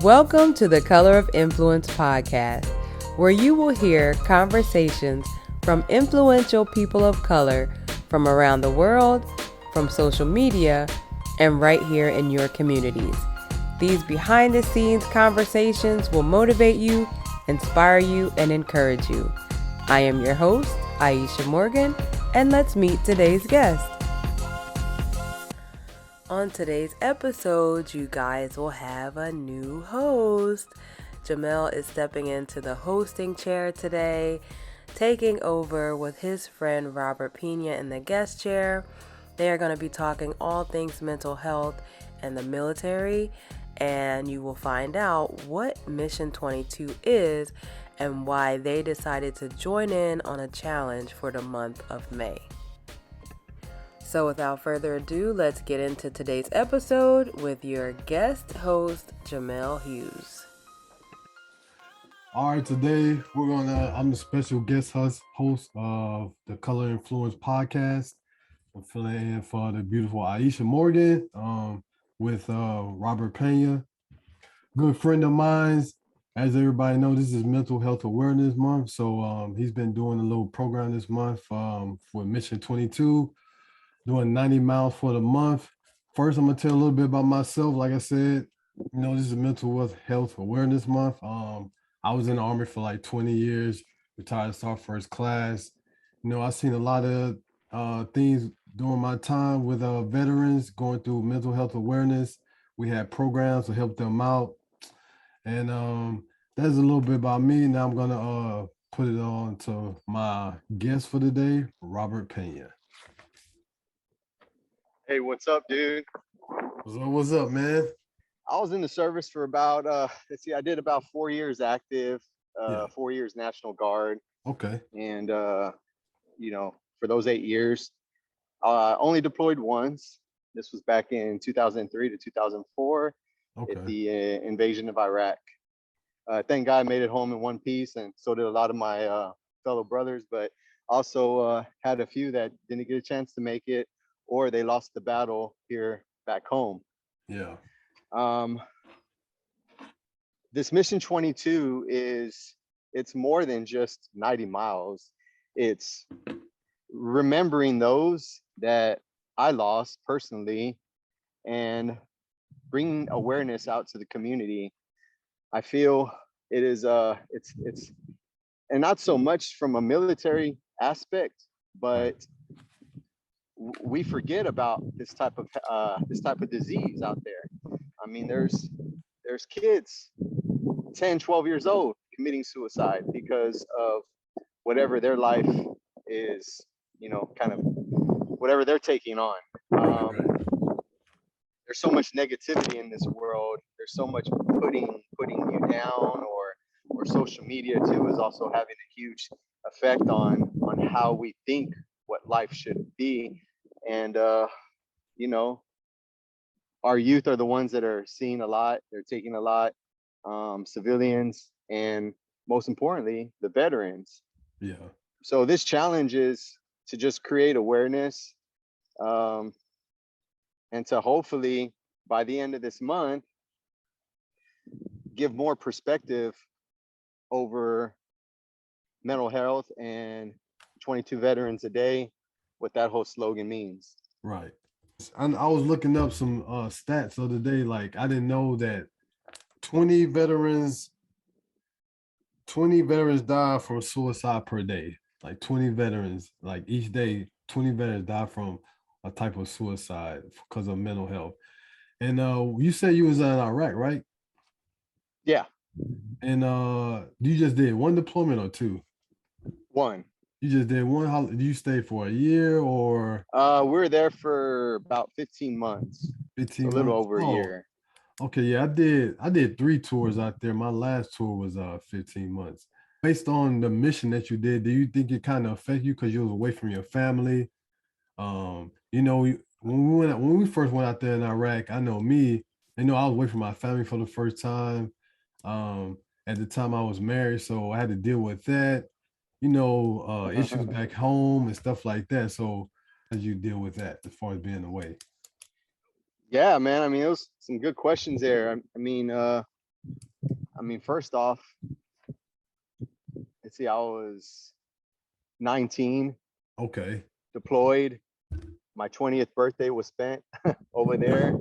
Welcome to the Color of Influence podcast, where you will hear conversations from influential people of color from around the world, from social media, and right here in your communities. These behind-the-scenes conversations will motivate you, inspire you, and encourage you. I am your host, Aisha Morgan, and let's meet today's guest. On today's episode, you guys will have a new host. Jamel is stepping into the hosting chair today, taking over with his friend Robert Pena in the guest chair. They are going to be talking all things mental health and the military, and you will find out what Mission 22 is and why they decided to join in on a challenge for the month of May. So without further ado, let's get into today's episode with your guest host, Jamel Hughes. All right, today I'm the special guest host of the Color Influence podcast. I'm filling in for the beautiful Aisha Morgan with Robert Pena, good friend of mine. As everybody knows, this is Mental Health Awareness Month. So he's been doing a little program this month for Mission 22. Doing 90 miles for the month. First, I'm gonna tell a little bit about myself. Like I said, this is Mental Health Awareness Month. I was in the Army for like 20 years, retired Star First Class. I've seen a lot of things during my time with veterans going through mental health awareness. We had programs to help them out. And that's a little bit about me. Now I'm gonna put it on to my guest for today, Robert Pena. Hey, what's up, dude? What's up, man? I was in the service for about, I did about 4 years active, 4 years National Guard. Okay. And, for those 8 years, only deployed once. This was back in 2003 to 2004 at the invasion of Iraq. Thank God I made it home in one piece, and so did a lot of my fellow brothers, but also had a few that didn't get a chance to make it, or they lost the battle here back home. Yeah. This Mission 22 it's more than just 90 miles. It's remembering those that I lost personally and bringing awareness out to the community. I feel it is, it's, and not so much from a military aspect, but we forget about this type of disease out there. I mean, there's kids 10, 12 years old committing suicide because of whatever their life is, kind of whatever they're taking on. There's so much negativity in this world. There's so much putting you down, or social media too is also having a huge effect on how we think what life should be. And our youth are the ones that are seeing a lot. They're taking a lot. Civilians, and most importantly, the veterans. Yeah. So this challenge is to just create awareness, and to hopefully by the end of this month give more perspective over mental health and 22 veterans a day, what that whole slogan means. Right. I was looking up some stats the other day. Like, I didn't know that 20 veterans die from suicide per day. Like 20 veterans, like each day, 20 veterans die from a type of suicide because of mental health. And you said you was in Iraq, right? Yeah. And you just did one deployment or two? One. You just did one. How did you stay for a year or? We were there for about 15 months. 15 months? A little over a year. Okay, yeah, I did 3 tours out there. My last tour was 15 months. Based on the mission that you did, do you think it kind of affected you because you was away from your family? When we first went out there in Iraq, I know me, I was away from my family for the first time. At the time I was married, so I had to deal with that, issues back home and stuff like that. So how did you deal with that as far as being away? Yeah, man. I mean, it was some good questions there. I mean, I mean, first off, let's see, I was 19, Okay. deployed. My 20th birthday was spent over there.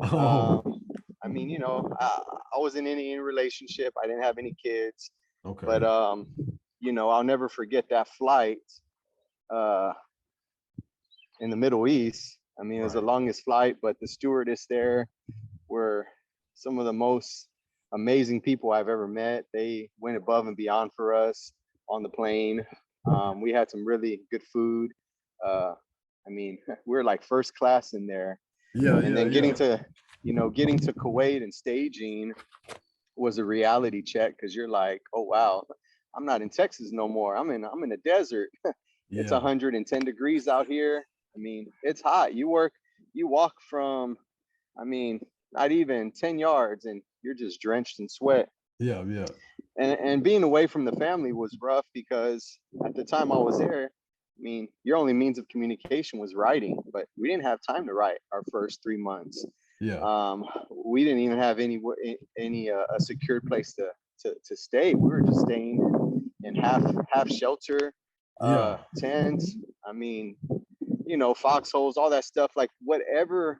Oh, I mean, you know, I wasn't in any relationship. I didn't have any kids, but okay. you know, I'll never forget that flight uh, in the Middle East. I mean, it was the Right. longest flight, but the stewardess there were some of the most amazing people I've ever met. They went above and beyond for us on the plane. We had some really good food. I mean, we were like first class in there. Yeah, And yeah, then yeah. getting to Kuwait and staging was a reality check, because you're like, oh wow, I'm not in Texas no more. I'm in the desert. It's Yeah. 110 degrees out here. I mean, it's hot. You walk from, I mean, not even 10 yards and you're just drenched in sweat. Yeah, yeah. And being away from the family was rough, because at the time I was there, I mean, your only means of communication was writing, but we didn't have time to write our first 3 months. Yeah. We didn't even have any a secured place to stay. We were just staying in half shelter, Yeah. tents. I mean, you know, foxholes, all that stuff. Like whatever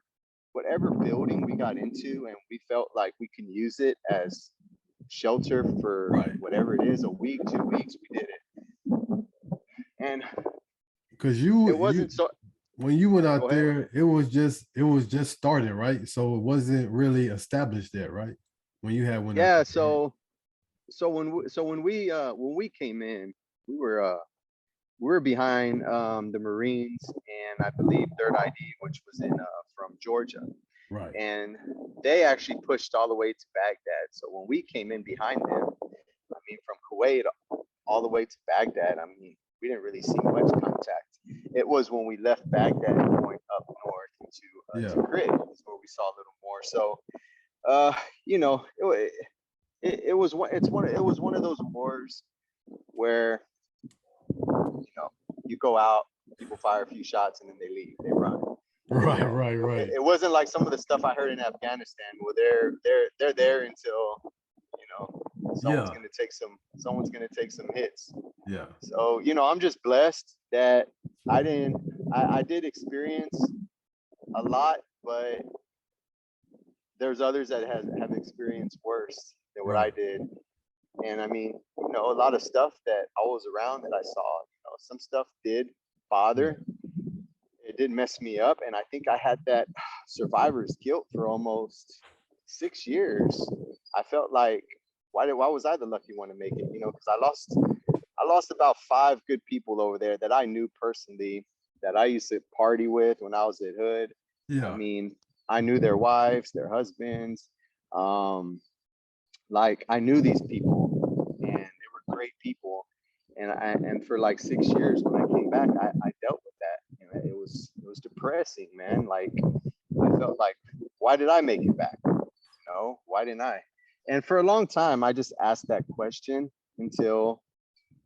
building we got into, and we felt like we can use it as shelter for Right. whatever it is, a week, 2 weeks, we did it. And Because it wasn't so. when you went Go out ahead. there, it was just started, right? So it wasn't really established yet, right? When you had went out Yeah. there. When we came in, we were behind the Marines, and I believe Third ID, which was in from Georgia, Right. and they actually pushed all the way to Baghdad. So when we came in behind them, I mean, from Kuwait all the way to Baghdad, I mean, we didn't really see much contact. It was when we left Baghdad going up north Yeah. to Grid is where we saw a little more. So, you know, it was one of those wars where, you know, you go out, people fire a few shots, and then they leave, they run. Right, You know, right. it wasn't like some of the stuff I heard in Afghanistan, where they're there until, you know, someone's Yeah. gonna take some hits. Yeah. So, you know, I'm just blessed that I did experience a lot, but there's others that have experienced worse than what I Right. did. And I mean, you know, a lot of stuff that I was around that I saw, you know, some stuff did bother. It did mess me up. And I think I had that survivor's guilt for almost 6 years. I felt like, why was I the lucky one to make it? You know, because I lost about 5 good people over there that I knew personally, that I used to party with when I was at Hood. I Yeah. mean, I knew their wives, their husbands. Like I knew these people, and they were great people. And for like 6 years, when I came back, I dealt with that. And it was depressing, man. Like I felt like, why did I make it back? You know, why didn't I? And for a long time, I just asked that question until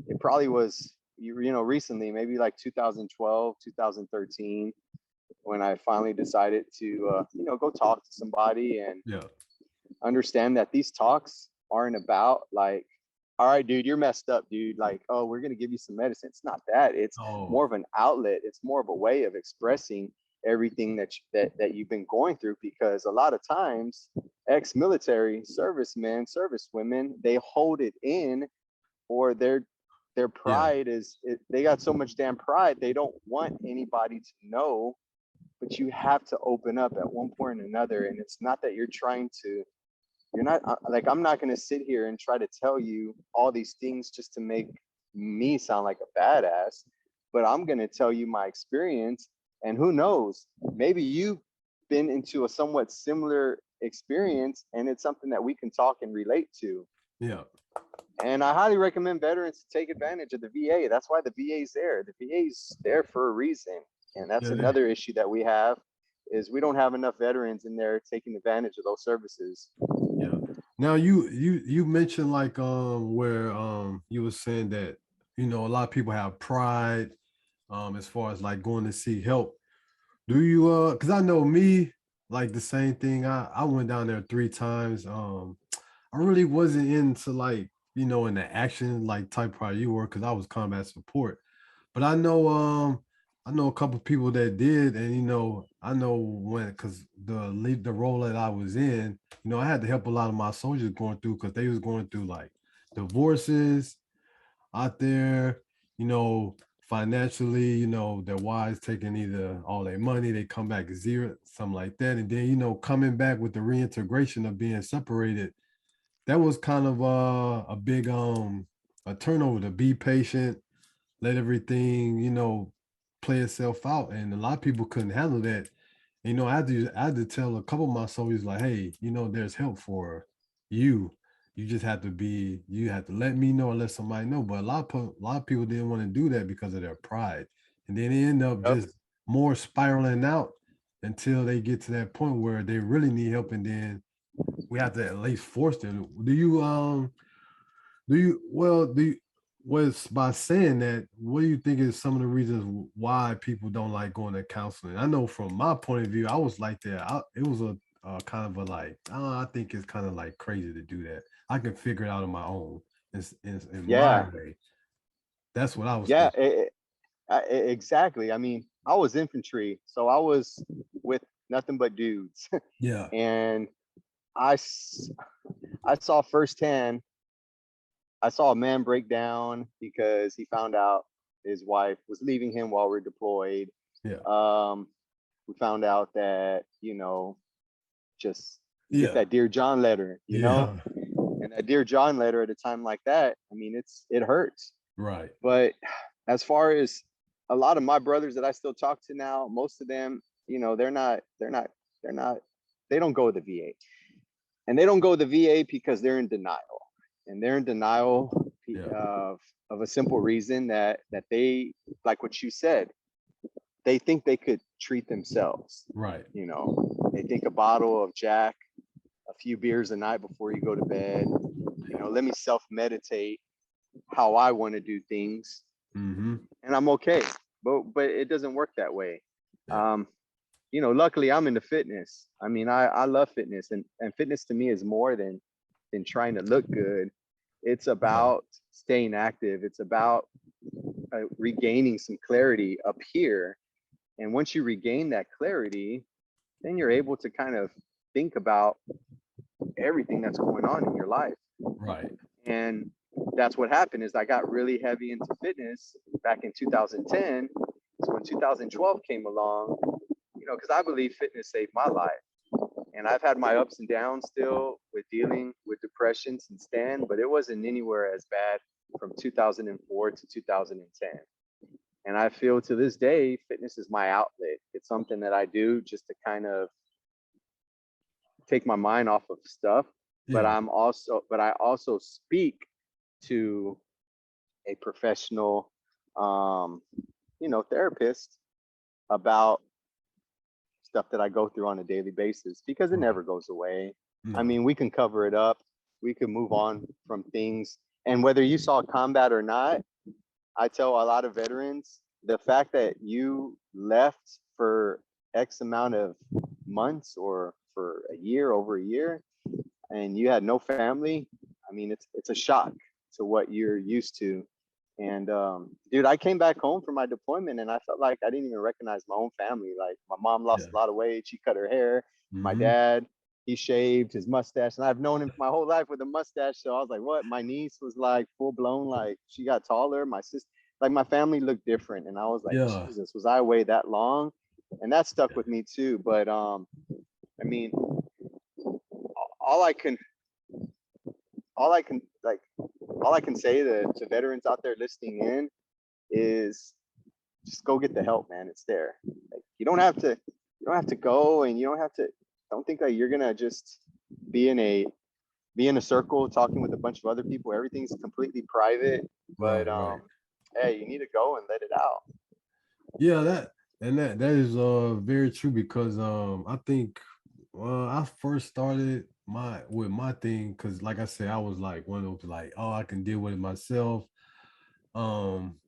it probably was, you know, recently, maybe like 2012, 2013, when I finally decided to, you know, go talk to somebody and Yeah. understand that these talks aren't about like, all right, dude, you're messed up, dude. Like, oh, we're gonna give you some medicine. It's not that. It's Oh, more of an outlet. It's more of a way of expressing everything that you've been going through. Because a lot of times, ex-military servicemen, servicewomen, they hold it in, or their yeah. pride they got so much damn pride, they don't want anybody to know. But you have to open up at one point or another. And it's not that you're not like, I'm not going to sit here and try to tell you all these things just to make me sound like a badass, but I'm going to tell you my experience. And who knows, maybe you've been into a somewhat similar experience, and it's something that we can talk and relate to. Yeah. And I highly recommend veterans to take advantage of the VA. That's why the VA is there. The VA is there for a reason. And that's Yeah. another issue that we have, is we don't have enough veterans in there taking advantage of those services. Yeah. Now you mentioned like where you were saying that, you know, a lot of people have pride as far as like going to seek help. Do you because I know me, like the same thing. I went down there 3 times. I really wasn't into like, you know, in the action like type probably you were, because I was combat support. But I know a couple people that did, and you know, I know when, because the role that I was in, you know, I had to help a lot of my soldiers going through, because they was going through like divorces out there, you know, financially, you know, their wives taking either all their money, they come back zero, something like that. And then, you know, coming back with the reintegration of being separated, that was kind of a big a turnover. To be patient, let everything, you know, play itself out. And a lot of people couldn't handle that. You know, I had to tell a couple of my soldiers like, hey, you know, there's help for you. You just have to be, you have to let me know or let somebody know. But a lot of people didn't want to do that because of their pride. And then they end up Yep. just more spiraling out until they get to that point where they really need help. And then we have to at least force them. Do you was by saying that, what do you think is some of the reasons why people don't like going to counseling? I know from my point of view, I was like that. It was a kind of a like, I think it's kind of like crazy to do that. I can figure it out on my own in my Yeah. way. That's what I was Yeah. thinking. Exactly. I mean, I was infantry, so I was with nothing but dudes, Yeah. and I I saw firsthand. I saw a man break down because he found out his wife was leaving him while we're deployed. Yeah. Um, we found out that, just you get Yeah. that Dear John letter, Yeah. and that Dear John letter at a time like that, I mean, it hurts. Right. But as far as a lot of my brothers that I still talk to now, most of them, they don't go to the VA. And they don't go to the VA because they're in denial. And they're in denial Yeah. of a simple reason that they, like what you said, they think they could treat themselves. Right. They think a bottle of Jack, a few beers a night before you go to bed, let me self meditate how I want to do things, Mm-hmm. and I'm okay. But it doesn't work that way. Yeah. Um, luckily I'm into fitness. I mean, I love fitness, and fitness to me is more than trying to look good. It's Yeah. about staying active. It's about regaining some clarity up here. And once you regain that clarity, then you're able to kind of think about everything that's going on in your life. Right. And that's what happened is I got really heavy into fitness back in 2010. So when 2012 came along, because I believe fitness saved my life. And I've had my ups and downs still with dealing with depression since then, but it wasn't anywhere as bad from 2004 to 2010. And I feel to this day, fitness is my outlet. It's something that I do just to kind of take my mind off of stuff. But Yeah. I also speak to a professional, therapist about stuff that I go through on a daily basis because it Right. never goes away. I No. mean, we can cover it up, we can move on from things. And whether you saw combat or not, I tell a lot of veterans the fact that you left for X amount of months or for a year, over a year, and you had no family. I mean, it's a shock to what you're used to. And dude, I came back home from my deployment and I felt like I didn't even recognize my own family. Like my mom lost Yeah. a lot of weight. She cut her hair. My Mm-hmm. dad, he shaved his mustache. And I've known him my whole life with a mustache. So I was like, what? My niece was like full blown, like she got taller. My sister, like my family looked different. And I was like, Yeah. Jesus, was I away that long? And that stuck with me too. But I mean, all I can all I can like all I can say to veterans out there listening in is just go get the help, man. It's there. Like, you don't have to go, and you don't think that you're gonna just be in a circle talking with a bunch of other people. Everything's completely private. But Right. Right. hey, you need to go and let it out. Yeah, that is very true, because I think I first started my thing, because like I said, I was like one of those like, oh, I can deal with it myself. Um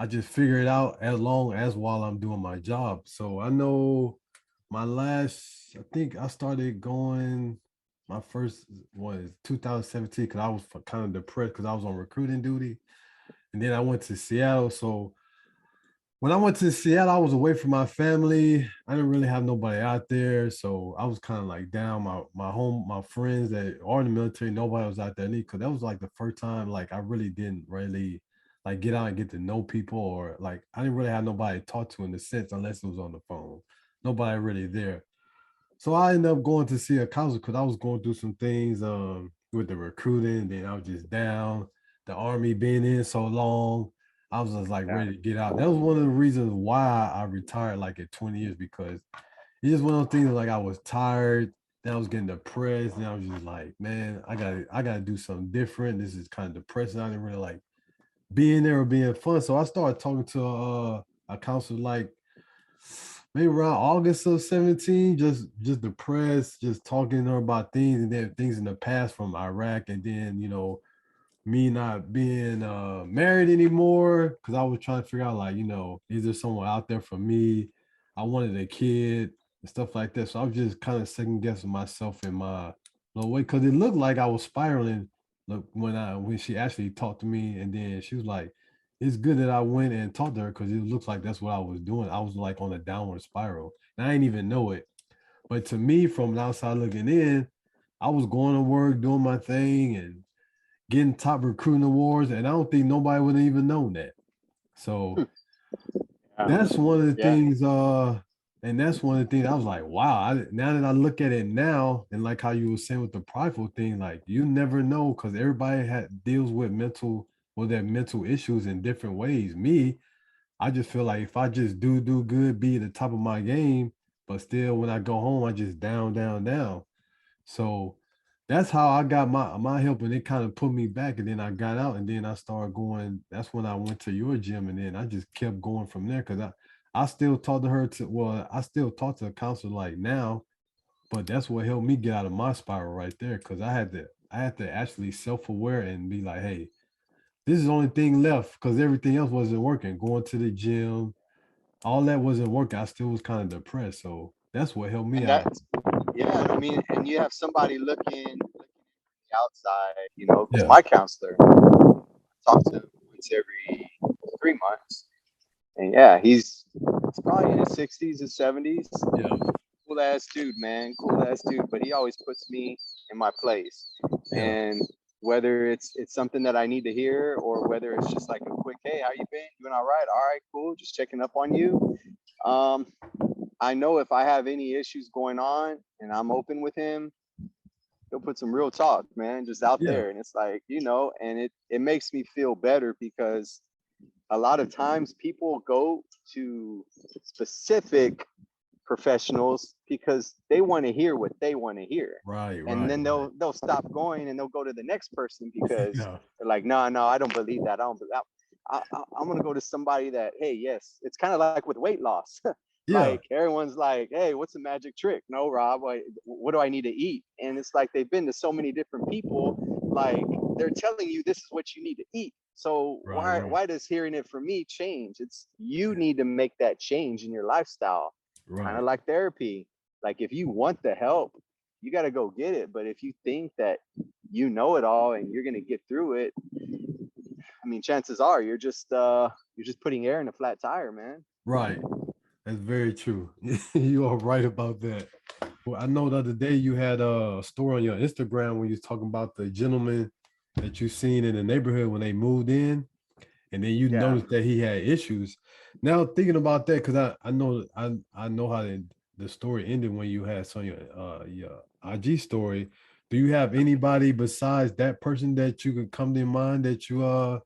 I just figure it out as long as while I'm doing my job. So I know I think I started going, My first one is 2017 because I was kind of depressed because I was on recruiting duty, and then I went to Seattle. So when I went to Seattle, I was away from my family. I didn't really have nobody out there, so I was kind of like down. My friends that are in the military, nobody was out there. Because that was like the first time like I really didn't really like get out and get to know people, or like I didn't really have nobody to talk to in the sense unless it was on the phone. Nobody really there. So I ended up going to see a counselor because I was going through some things with the recruiting. Then I was just down. The army being in so long, I was just like Yeah. ready to get out. That was one of the reasons why I retired like at 20 years because it's just one of those things like I was tired. Then I was getting depressed. And I was just like, man, I gotta do something different. This is kind of depressing. I didn't really like being there or being fun. So I started talking to a counselor like maybe around August of 17, just depressed, just talking to her about things and then things in the past from Iraq, and then me not being married anymore because I was trying to figure out like, is there someone out there for me? I wanted a kid and stuff like that. So I was just kind of second guessing myself in my little way because it looked like I was spiraling. Look, when she actually talked to me, and then she was like, it's good that I went and talked to her because it looks like that's what I was doing. I was like on a downward spiral. And I didn't even know it. But to me, from the outside looking in, I was going to work, doing my thing, and getting top recruiting awards, and I don't think nobody would have even known that. So that's one of the Yeah. things. And that's one of the things I was like, wow. Now that I look at it now, and like how you were saying with the prideful thing, like you never know because everybody deals with their mental issues in different ways. Me, I just feel like if I just do good, be at the top of my game, but still when I go home, I just down, down, down. So that's how I got my help, and it kind of put me back. And then I got out, and then I started going. That's when I went to your gym, and then I just kept going from there because I still talk to her I still talk to the counselor like now, but that's what helped me get out of my spiral right there because I had to actually self-aware and be like, hey, this is the only thing left because everything else wasn't working. Going to the gym, all that wasn't working. I still was kind of depressed. So that's what helped me And out. that's, yeah, I mean, and you have somebody looking outside, because Yeah. my counselor, I talk to him once every 3 months. And yeah, he's probably in his 60s or 70s. Yeah. Cool ass dude, man. Cool ass dude. But he always puts me in my place. Yeah. And whether it's something that I need to hear, or whether it's just like a quick, hey, how you been? Doing all right? All right, cool. Just checking up on you. Um, I know if I have any issues going on and I'm open with him, he'll put some real talk, man, just out Yeah. there. And it's like, and it makes me feel better because a lot of times people go to specific professionals because they want to hear what they want to hear, Right, and right, then right. they'll stop going and they'll go to the next person because Yeah. they're like, no, I don't believe that. I don't believe that. I'm gonna go to somebody that, hey, yes, it's kind of like with weight loss. Yeah. Like everyone's like, hey, what's the magic trick? No, Rob, what do I need to eat? And it's like they've been to so many different people, like they're telling you this is what you need to eat. So Right, why right. does hearing it from me change? It's you Yeah. need to make that change in your lifestyle, kind of Right. like therapy. Like if you want the help, you got to go get it. But if you think that you know it all and you're gonna get through it, I mean, chances are you're just putting air in a flat tire, man. Right. That's very true. You are right about that. Well, I know the other day you had a story on your Instagram when you was talking about the gentleman that you seen in the neighborhood when they moved in, and then you Yeah. noticed that he had issues. Now thinking about that, because I know how the story ended when you had some your IG story. Do you have anybody besides that person that you could come to mind that you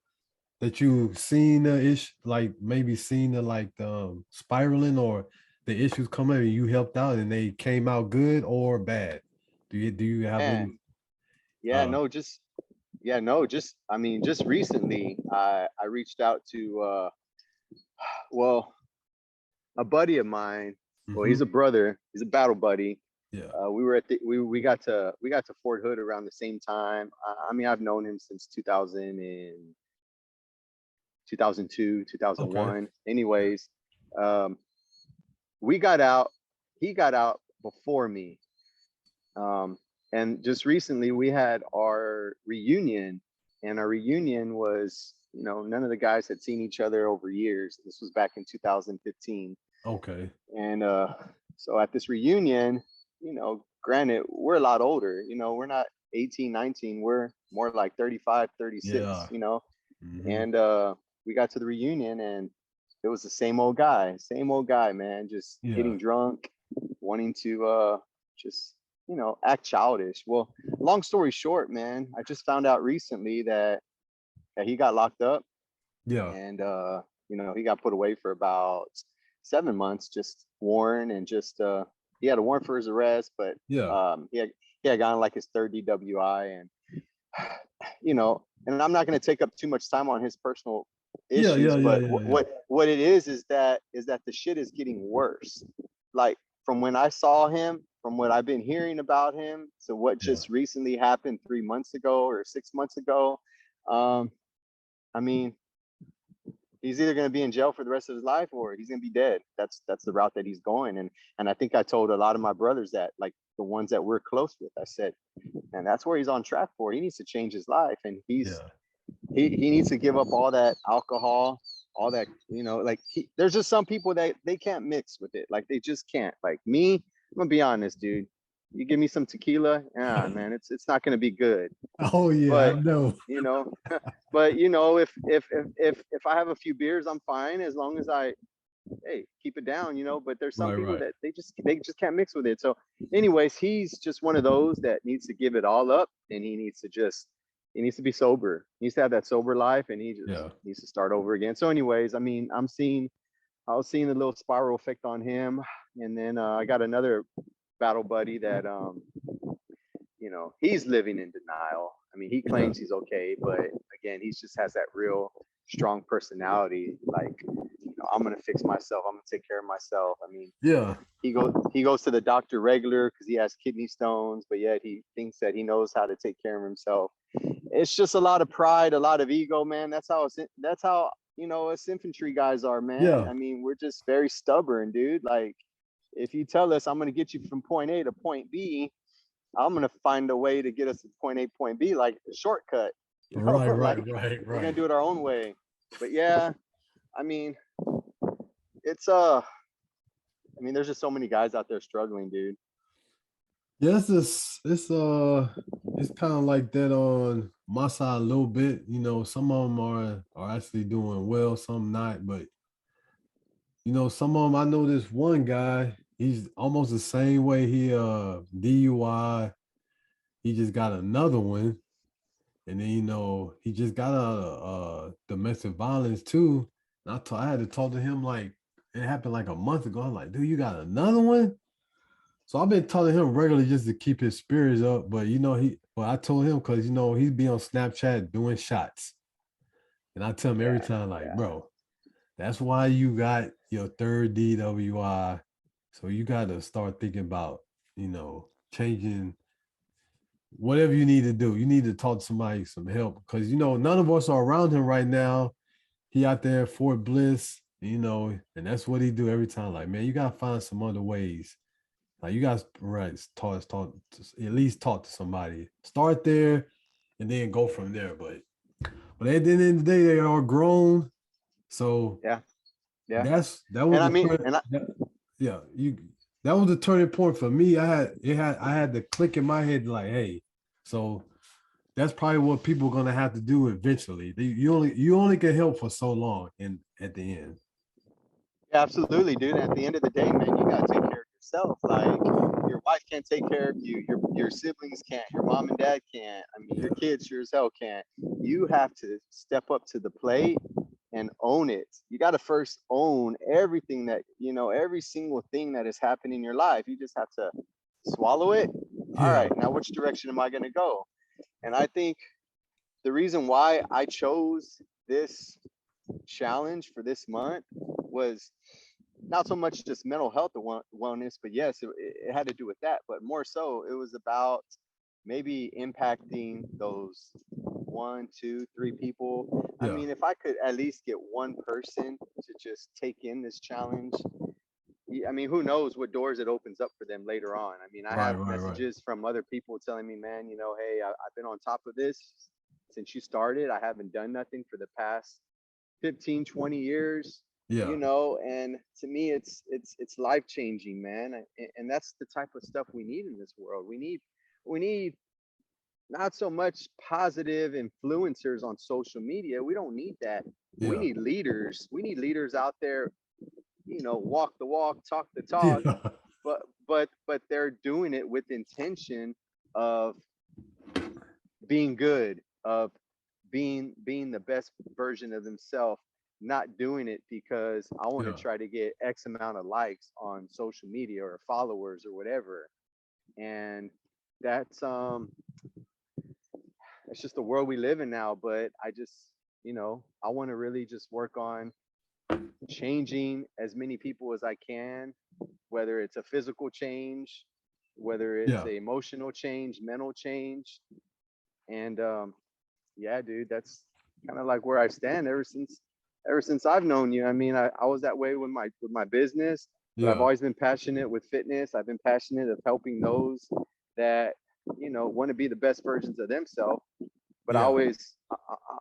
seen the issue, like maybe seen the like spiraling or the issues coming and you helped out and they came out good or bad? Do you have Man. any Yeah. uh No. Just yeah. No. Just I mean, just recently, I reached out to well, a buddy of mine. Well, he's mhm, a brother. He's a battle buddy. yeah, We were at we got to Fort Hood around the same time. I mean, I've known him since 2002, okay, 2001. yeah, Anyways, um, we got out. He got out before me. Um, And just recently we had our reunion, and our reunion was, none of the guys had seen each other over years. This was back in 2015. Okay. And so at this reunion, granted, we're a lot older, we're not 18, 19, we're more like 35, 36, Yeah. and we got to the reunion, and it was the same old guy, man, just getting drunk, wanting to just, act childish. Well, long story short, man, I just found out recently that he got locked up. Yeah. And he got put away for about 7 months, just warrant, and just he had a warrant for his arrest, but he had gotten like his third DWI, and and I'm not going to take up too much time on his personal issues, but what it is that the shit is getting worse. Like, from when I saw him, from what I've been hearing about him, to what just recently happened 3 months ago or 6 months ago, I mean, he's either going to be in jail for the rest of his life, or he's going to be dead. That's the route that he's going. And I think I told a lot of my brothers, that, like, the ones that we're close with, I said, and that's where he's on track for. He needs to change his life, and he needs to give up all that alcohol, all that, like, there's just some people that they can't mix with it. Like, they just can't. Like me, I'm gonna be honest, dude. You give me some tequila, man, it's not gonna be good. Oh yeah, but, I know. But if I have a few beers, I'm fine, as long as I keep it down, but there's some people that they just can't mix with it. So anyways, he's just one of those that needs to give it all up, and he needs to be sober. He needs to have that sober life, and he just needs to start over again. So anyways, I mean, I was seeing a little spiral effect on him. And then I got another battle buddy that he's living in denial. I mean, he claims he's okay, but again, he just has that real strong personality. Like, I'm gonna fix myself. I'm gonna take care of myself. I mean, he goes to the doctor regular because he has kidney stones, but yet he thinks that he knows how to take care of himself. It's just a lot of pride, a lot of ego, man. That's how us infantry guys are, man. I mean, we're just very stubborn, dude. Like, if you tell us I'm gonna get you from point A to point B, I'm gonna find a way to get us to point A, point B, like a shortcut. Right. We're gonna do it our own way. But yeah, I mean, it's there's just so many guys out there struggling, dude. Yeah, it's kind of like that on my side a little bit. Some of them are actually doing well, some not, but some of them, I know this one guy, he's almost the same way. He DUI, he just got another one, and then he just got a domestic violence too. And I had to talk to him, like, it happened like a month ago. I'm like, dude, you got another one? So I've been telling him regularly just to keep his spirits up. But I told him, because he'd be on Snapchat doing shots. And I tell him every time, like, bro, that's why you got your third DWI. So you gotta start thinking about, changing whatever you need to do. You need to talk to somebody, some help. Because none of us are around him right now. He out there at Fort Bliss, and that's what he do every time. Like, man, you gotta find some other ways. Like, you guys, at least talk to somebody. Start there, and then go from there. But at the end of the day, they are grown. So that was that was the turning point for me. I had the click in my head, like, hey, so that's probably what people are gonna have to do eventually. You only can help for so long, and at the end. Yeah, absolutely, dude. At the end of the day, man, you gotta take care of yourself. Like, your wife can't take care of you, your siblings can't, your mom and dad can't. I mean, your kids sure as hell can't. You have to step up to the plate and own it. You got to first own everything that, every single thing that is happening in your life. You just have to swallow it. All right, now which direction am I going to go? And I think the reason why I chose this challenge for this month was not so much just mental health wellness, but yes, it had to do with that. But more so, it was about maybe impacting those 1, 2, 3 people. I mean, if I could at least get one person to just take in this challenge, I mean, who knows what doors it opens up for them later on. I mean, I have Right. messages from other people telling me, man, hey, I've been on top of this since you started. I haven't done nothing for the past 15, 20 years, Yeah. and to me, it's life changing, man. And that's the type of stuff we need in this world. We need not so much positive influencers on social media. We don't need that. We Yeah. need leaders. We need leaders out there, walk the walk, talk the talk, Yeah. but they're doing it with intention of being good, of being the best version of themselves, not doing it because I want to Yeah. try to get X amount of likes on social media or followers or whatever. And that's it's just the world we live in now. But I just, I want to really just work on changing as many people as I can, whether it's a physical change, whether it's Yeah. a emotional change, mental change. And yeah, dude, that's kind of like where I stand ever since I've known you. I mean, I was that way with my business, but I've Yeah. always been passionate with fitness. I've been passionate of helping those that, want to be the best versions of themselves. But Yeah.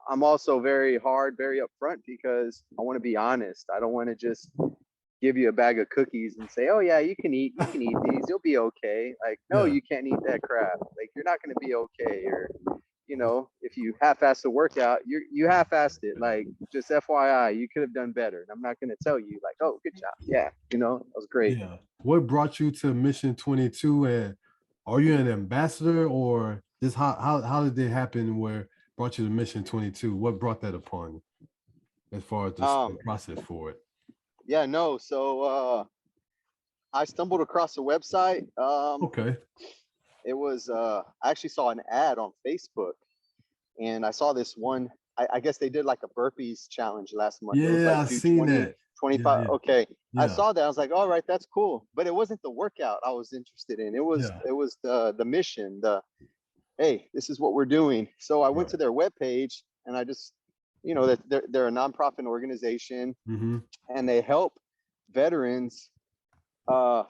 I'm also very hard, very upfront because I want to be honest. I don't want to just give you a bag of cookies and say, "Oh yeah, you can eat these. You'll be okay." Like, no, Yeah. you can't eat that crap. Like, you're not going to be okay. Or, if you half-ass the workout, you half-assed it. Like, just FYI, you could have done better. And I'm not going to tell you like, "Oh, good job. Yeah, that was great." Yeah. What brought you to Mission 22, and are you an ambassador, or just how did it happen where brought you to Mission 22? What brought that upon you as far as the Um, process for it? yeah, no. So I stumbled across a website. Okay. It was I actually saw an ad on Facebook, and I saw this one. I guess they did like a burpees challenge last month. It was Yeah, like I do seen 20, that. Yeah, 25. yeah, Okay. I yeah, saw that. I was like, all right, that's cool. But it wasn't the workout I was interested in. It was yeah. it was the mission, the hey, this is what we're doing. So I went Right. to their webpage, and I just, that they're a nonprofit organization, Mm-hmm. and they help veterans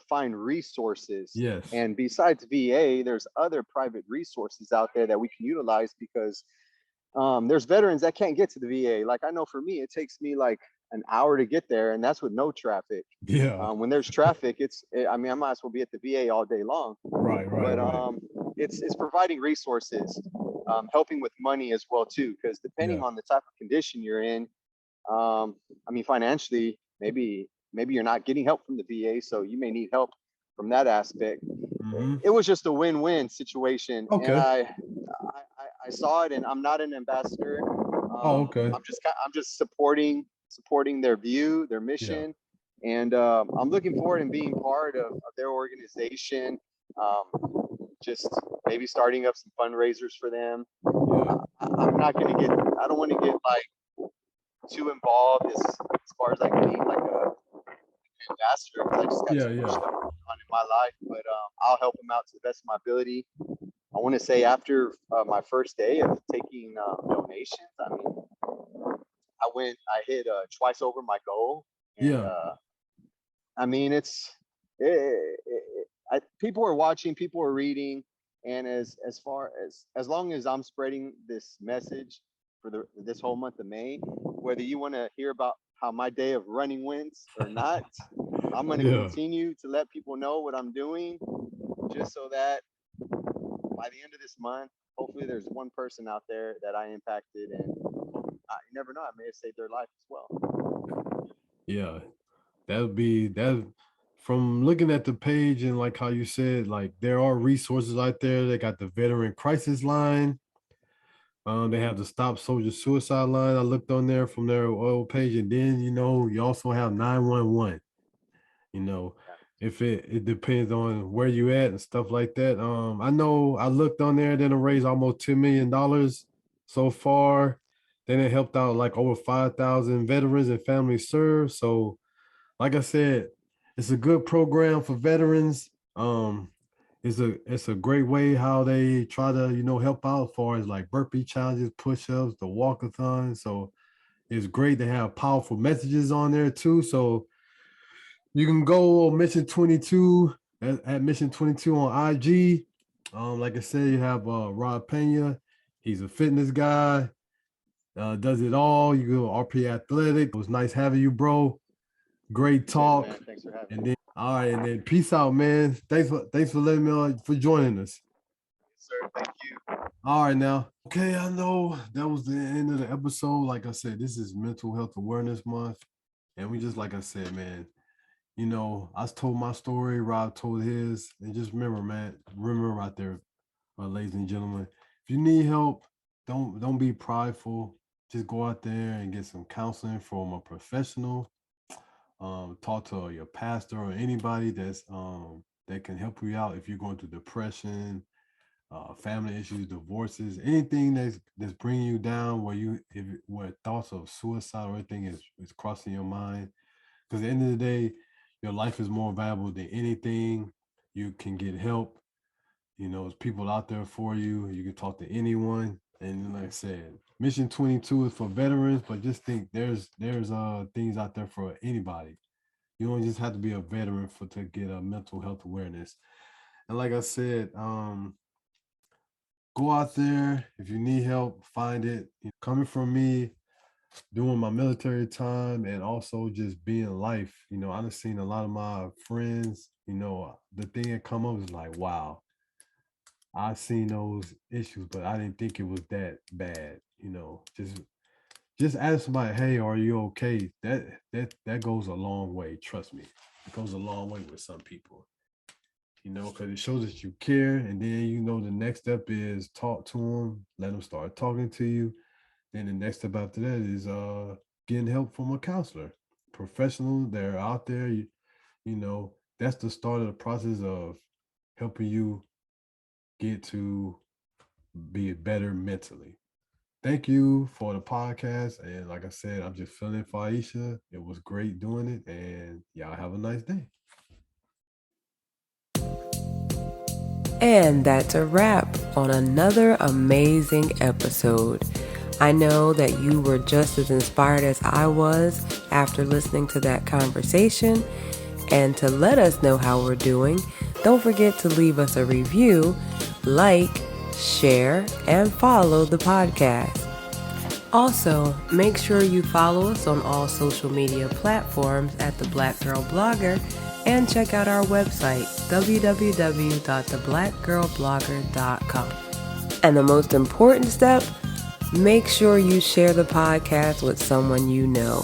find resources. Yes. And besides VA, there's other private resources out there that we can utilize because there's veterans that can't get to the VA. Like, I know for me, it takes me like an hour to get there, and that's with no traffic. Yeah. When there's traffic, I mean, I might as well be at the VA all day long. But Right. it's providing resources, helping with money as well too, because depending Yeah. on the type of condition you're in, I mean, financially, maybe you're not getting help from the VA, so you may need help from that aspect. Mm-hmm. It was just a win-win situation, and Okay. I saw it, and I'm not an ambassador. Oh, okay. I'm just supporting their view, their Yeah. mission, and I'm looking forward in being part of their organization. Just maybe starting up some fundraisers for them. Yeah. I'm not gonna get. I don't want to get like too involved as far as like being like a ambassador, because I just got too much Yeah. stuff going on in my life. But I'll help them out to the best of my ability. I want to say after my first day of taking donations, I mean, I hit twice over my goal, and Yeah. I mean, people are watching, people are reading, and as long as I'm spreading this message for this whole month of May, whether you want to hear about how my day of running went or not, I'm going to Yeah. continue to let people know what I'm doing, just so that by the end of this month, hopefully there's one person out there that I impacted, and you never know, I may have saved their life as well. Yeah. That would be that. From looking at the page and like how you said, like there are resources out there. They got the veteran crisis line. They have the Stop Soldier Suicide line. I looked on there from their oil page, and then you also have 911. You know, Yeah. if it depends on where you at and stuff like that. I know I looked on there, then it raised almost $10 million so far. Then it helped out like over 5,000 veterans and families served. So, like I said, it's a good program for veterans. It's a great way how they try to help out as far as like burpee challenges, push-ups, the walkathon. So it's great to have powerful messages on there too. So You can go on Mission 22 at Mission 22 on IG. Like I said, you have Rob Pena. He's a fitness guy. Does it all. You go RP Athletic. It was nice having you, bro. Great talk. Man, thanks for having me. And then all right, and then peace out, man. Thanks for letting me for joining us. Sir, thank you. All right now. Okay, I know that was the end of the episode. Like I said, this is Mental Health Awareness Month. And we just, like I said, man, you know, I told my story, Rob told his. And just remember, man, remember out there, ladies and gentlemen, if you need help, don't be prideful. Just go out there and get some counseling from a professional. Talk to your pastor or anybody that's that can help you out if you're going through depression, family issues, divorces, anything that's bringing you down, where thoughts of suicide or anything is crossing your mind. Because at the end of the day, your life is more valuable than anything. You can get help. You know, there's people out there for you. You can talk to anyone. And like I said, Mission 22 is for veterans, but just think there's things out there for anybody. You don't just have to be a veteran to get a mental health awareness. And like I said, go out there. If you need help, find it. Coming from me, doing my military time and also just being life, you know, I've seen a lot of my friends, you know, the thing that come up is like, wow, I've seen those issues, but I didn't think it was that bad, you know. Just ask somebody, hey, are you okay? That goes a long way. Trust me. It goes a long way with some people. You know, because it shows that you care. And then, you know, the next step is talk to them, let them start talking to you. Then the next step after that is getting help from a counselor, professional. They're out there. You know, that's the start of the process of helping you get to be better mentally. Thank you for the podcast. And like I said, I'm just feeling for Aisha. It was great doing it. And y'all have a nice day. And that's a wrap on another amazing episode. I know that you were just as inspired as I was after listening to that conversation. And to let us know how we're doing, don't forget to leave us a review, like, share, and follow the podcast. Also, make sure you follow us on all social media platforms at The Black Girl Blogger, and check out our website, www.theblackgirlblogger.com. And the most important step, make sure you share the podcast with someone you know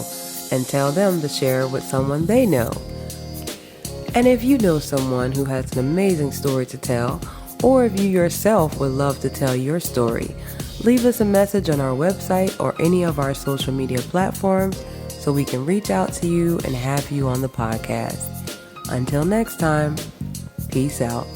and tell them to share it with someone they know. And if you know someone who has an amazing story to tell, or if you yourself would love to tell your story, leave us a message on our website or any of our social media platforms so we can reach out to you and have you on the podcast. Until next time, peace out.